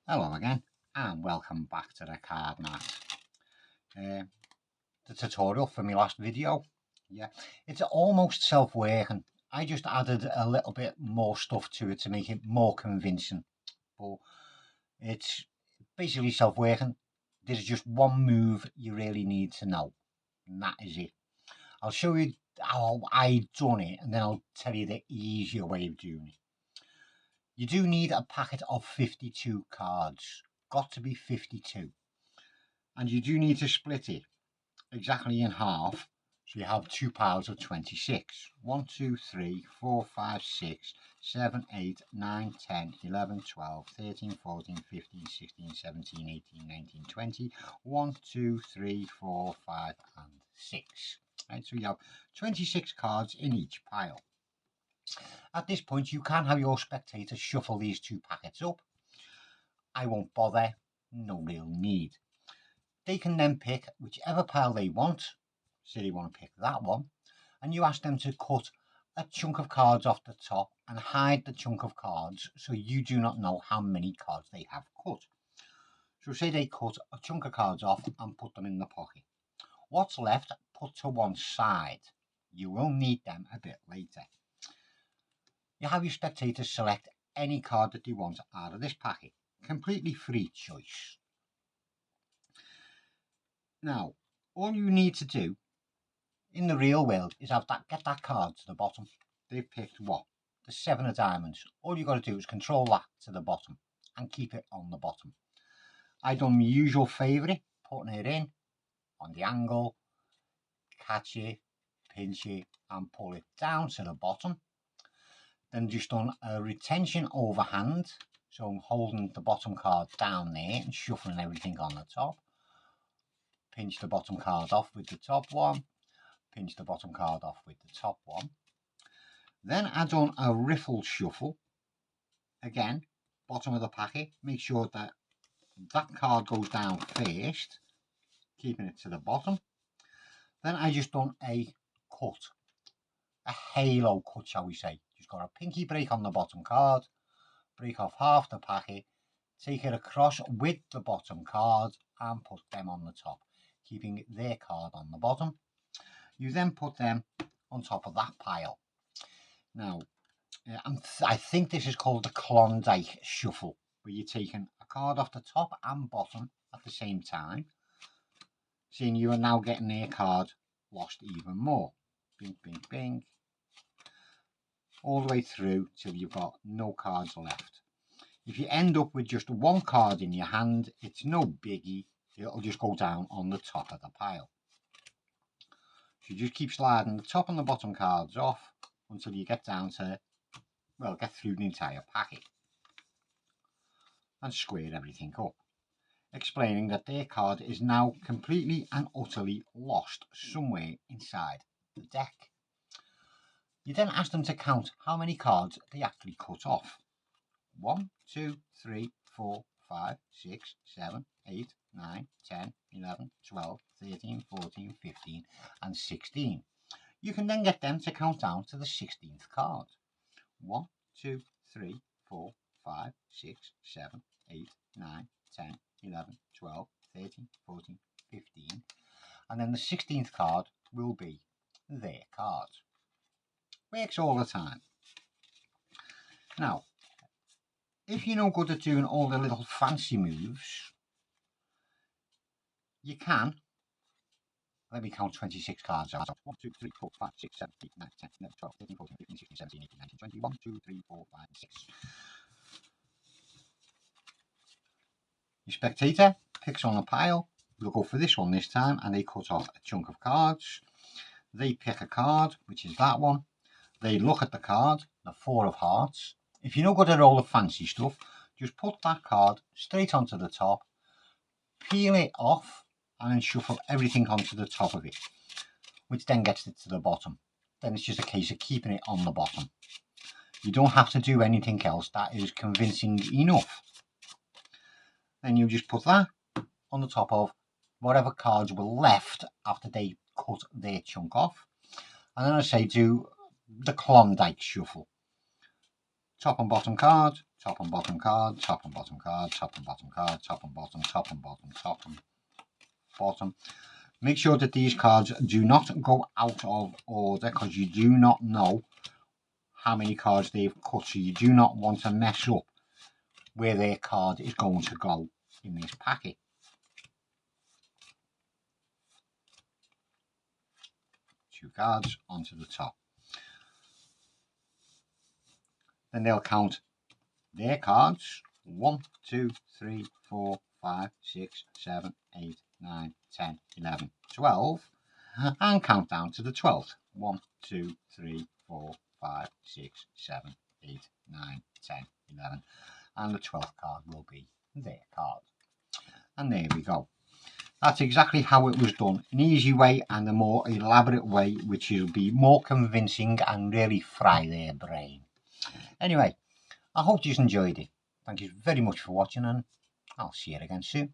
Hello again and welcome back to the card mat. The tutorial for my last video. Yeah, it's almost self-working. I just added a little bit more stuff to it to make it more convincing. But it's basically self-working. There's just one move you really need to know, and that is it. I'll show you how I done it and then I'll tell you the easier way of doing it. You do need a packet of 52 cards. Got to be 52. And you do need to split it exactly in half, so you have two piles of 26. 1, 2, 3, 4, 5, 6, 7, 8, 9, 10, 11, 12, 13, 14, 15, 16, 17, 18, 19, 20. 1, 2, 3, 4, 5, and 6. Right, so you have 26 cards in each pile. At this point, you can have your spectators shuffle these two packets up. I won't bother, no real need. They can then pick whichever pile they want. Say they want to pick that one, and you ask them to cut a chunk of cards off the top and hide the chunk of cards so you do not know how many cards they have cut. So say they cut a chunk of cards off and put them in the pocket. What's left, put to one side. You will need them a bit later. You have your spectators select any card that they want out of this packet. Completely free choice. Now, all you need to do in the real world is get that card to the bottom. They've picked what? The 7 of diamonds. All you got to do is control that to the bottom and keep it on the bottom. I done my usual favourite, putting it in on the angle, catch it, pinch it and pull it down to the bottom. Then just done a retention overhand, so I'm holding the bottom card down there and shuffling everything on the top. Pinch the bottom card off with the top one, pinch the bottom card off with the top one. Then I done a riffle shuffle. Again, bottom of the packet, make sure that that card goes down first, keeping it to the bottom. Then I just done a cut, a halo cut, shall we say. Just got a pinky break on the bottom card, break off half the packet, take it across with the bottom card and put them on the top, keeping their card on the bottom. You then put them on top of that pile. Now, I think this is called the Klondike Shuffle, where you're taking a card off the top and bottom at the same time, seeing you are now getting their card lost even more. Bing, bing, bing. All the way through till you've got no cards left. If you end up with just one card in your hand, it's no biggie. It'll just go down on the top of the pile. So you just keep sliding the top and the bottom cards off until you get down to, well, get through the entire packet. And square everything up, explaining that their card is now completely and utterly lost somewhere inside the deck. You then ask them to count how many cards they actually cut off. 1, 2, 3, 4, 5, 6, 7, 8, 9, 10, 11, 12, 13, 14, 15 and 16. You can then get them to count down to the 16th card. 1, 2, 3, 4, 5, 6, 7, 8, 9, 10, 11, 12, 13, 14, 15. And then the 16th card will be their card. Works all the time. Now, if you're no good at doing all the little fancy moves, you can, let me count 26 cards out. 1, 2, 3, 4, 5, 6, 7, 8, 9, 10, 11, 12, 13, 14, 15, 16, 17, 18, 19, 20, 1, 2, 3, 4, 5, 6. Your spectator picks on a pile. We'll go for this one this time, and they cut off a chunk of cards. They pick a card, which is that one. They look at the card, the 4 of hearts. If you're not good at all the fancy stuff, just put that card straight onto the top, peel it off, and then shuffle everything onto the top of it, which then gets it to the bottom. Then it's just a case of keeping it on the bottom. You don't have to do anything else. That is convincing enough. Then you just put that on the top of whatever cards were left after they cut their chunk off. And then I say do the Klondike Shuffle. top and bottom card, top and bottom card, top and bottom card, top and bottom card, top and bottom, top and bottom, top and bottom. Make sure that these cards do not go out of order, because you do not know how many cards they've cut, so you do not want to mess up where their card is going to go in this packet. Two cards onto the top. Then they'll count their cards 1, 2, 3, 4, 5, 6, 7, 8, 9, 10, 11, 12, and count down to the 12th. 1, 2, 3, 4, 5, 6, 7, 8, 9, 10, 11, and the 12th card will be their card. And there we go. That's exactly how it was done. An easy way and a more elaborate way, which will be more convincing and really fry their brain. Anyway, I hope you enjoyed it. Thank you very much for watching, and I'll see you again soon.